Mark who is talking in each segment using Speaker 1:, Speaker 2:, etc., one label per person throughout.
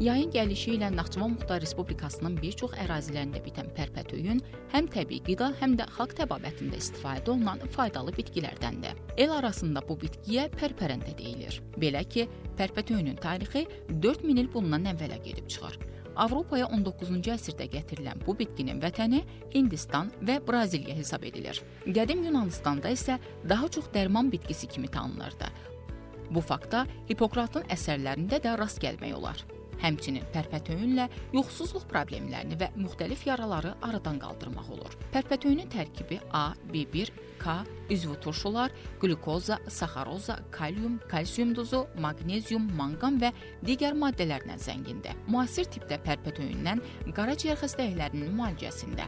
Speaker 1: Yayın gəlişi ilə Naxçıvan Muxtar Respublikasının bir çox ərazilərində bitən pərpətöyün həm təbii qida, həm də xalq təbabətində istifadə olunan faydalı bitkilərdəndir. El arasında bu bitkiyə pərpərən də deyilir. Belə ki, pərpətöyünün tarixi 4000 il bundan əvvələ gedib çıxar. Avropaya 19-cu əsrdə gətirilən bu bitkinin vətəni Hindistan və Braziliya hesab edilir. Qədim Yunanıstanda isə daha çox dərman bitkisi kimi tanınırdı. Bu faktda Hipokratın əsərlərində də rast gəlmək olar. Həmçinin pərpətöyünlə yuxusuzluq problemlərini və müxtəlif yaraları aradan qaldırmaq olur. Pərpətöyünün tərkibi A, B1, K, üzvü turşular, glukoza, saxaroza, kalium, kalsium duzu, maqnezium, manqan və digər maddələrlə zəngindir. Müasir tipdə pərpətöyündən qaraciyər xəstəliklərinin müalicəsində,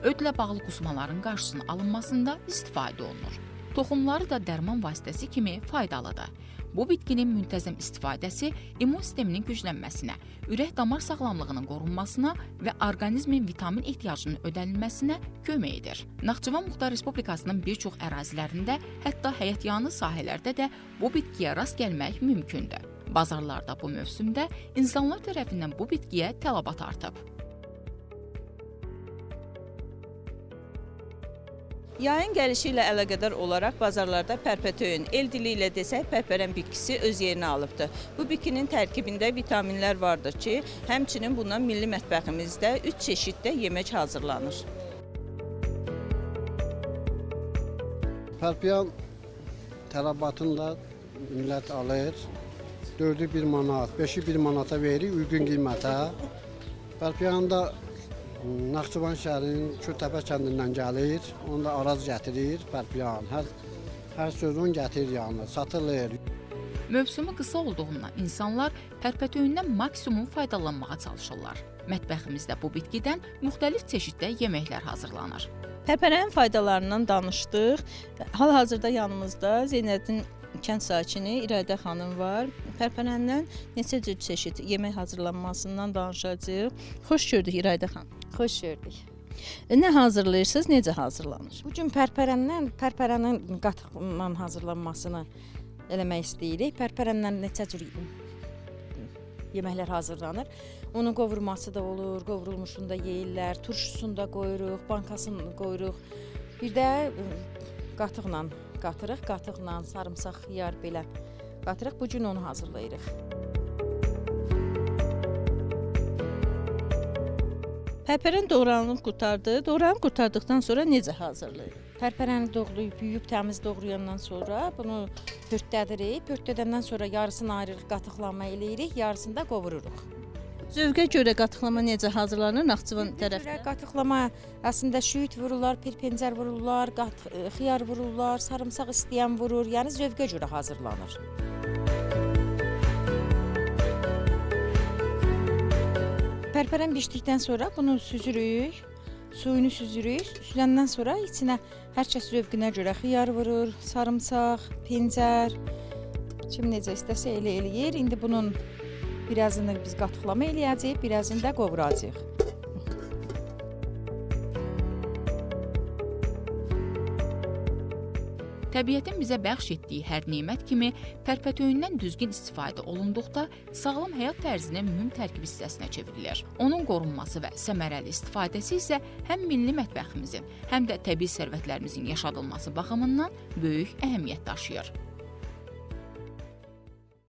Speaker 1: ödlə bağlı qusmaların qarşısının alınmasında istifadə olunur. Toxumları da dərman vasitəsi kimi faydalıdır. Bu bitkinin müntəzəm istifadəsi immun sisteminin güclənməsinə, ürək-damar sağlamlığının qorunmasına və orqanizmin vitamin ehtiyacının ödənilməsinə kömək edir. Naxçıvan Muxtar Respublikasının bir çox ərazilərində, hətta həyətyanı sahələrdə də bu bitkiyə rast gəlmək mümkündür. Bazarlarda bu mövsümdə insanlar tərəfindən bu bitkiyə tələbat artıb.
Speaker 2: Yayın gəlişi ilə əlaqədar olaraq bazarlarda pərpətöyün, el dili ilə desək pərpərən bitkisi öz yerini alıbdır. Bu bitkinin tərkibində vitaminlər vardır ki, həmçinin bundan milli mətbəximizdə 3 çeşiddə yemək hazırlanır.
Speaker 3: Pərpəyan tələbatını da millət alır. 4'ü 1 manat, 5'i 1 manata verir uyğun qiymətə. Pərpəyan da Naxçıvan şəhərinin Kürtəpə kəndindən gəlir, onu da araz gətirir, pərpəyan. Hər sözün gətirir yanına, satılır.
Speaker 1: Mövsümü qısa olduğundan insanlar pərpətöyündən maksimum faydalanmağa çalışırlar. Mətbəximizdə bu bitkidən müxtəlif çeşiddə yeməklər hazırlanır.
Speaker 2: Pərpərənin faydalarından danışdıq. Hal-hazırda yanımızda Zeynəddin kənd sakini İradə xanım var. Pərpərəndən neçə cür çeşid yemək hazırlanmasından danışacağıq. Xoş gördük İradə xanım.
Speaker 4: Xoş gördük.
Speaker 2: Nə hazırlayırsınız, necə hazırlanır?
Speaker 4: Bu gün pərpərənin qatıqla hazırlanmasını eləmək istəyirik. Pərpərəndən neçə cür yeməklər hazırlanır. Onun qovurması da olur, qovurulmuşunu da yeyirlər, turşusunu da qoyuruq, bankasını qoyuruq. Bir də qatıqla qatırıq, qatıqla sarımsaq, xiyar belə qatırıq. Bu gün onu hazırlayırıq.
Speaker 2: Pərpərən doğranıb qurtardı. Doğranıb qurtardıqdan sonra necə hazırlayır?
Speaker 4: Pərpərəni doğrayıb, yuyub təmiz doğrayandan sonra bunu pörtlədirik. Pörtlədəndən sonra yarısını ayırırıq, qatıqlama eləyirik, yarısını da qovururuq.
Speaker 2: Zövqə görə qatıqlama necə hazırlanır Naxçıvan tərəfdə?
Speaker 4: Qatıqlama əslində şüyüt vururlar, pirpencər vururlar, xiyar vururlar, sarımsaq istəyən vurur. Yəni zövqə görə hazırlanır. Pərpərən bişdikdən sonra bunu süzürük, suyunu süzürük. Süzəndən sonra içinə hər kəs zövqünə görə xiyar vurur, sarımsaq, pencər. Kim necə istəsə elə eləyir. İndi bunun birazını biz qatıqlama eləyəcəyik, birazını da qovuracağıq.
Speaker 1: Təbiətin bizə bəxş etdiyi hər nemət kimi pərpətöyündən düzgün istifadə olunduqda sağlam həyat tərzinin mühüm tərkib hissəsinə çevrilir. Onun qorunması və səmərəli istifadəsi isə həm milli mətbəximizin, həm də təbii sərvətlərimizin yaşadılması baxımından böyük əhəmiyyət daşıyır.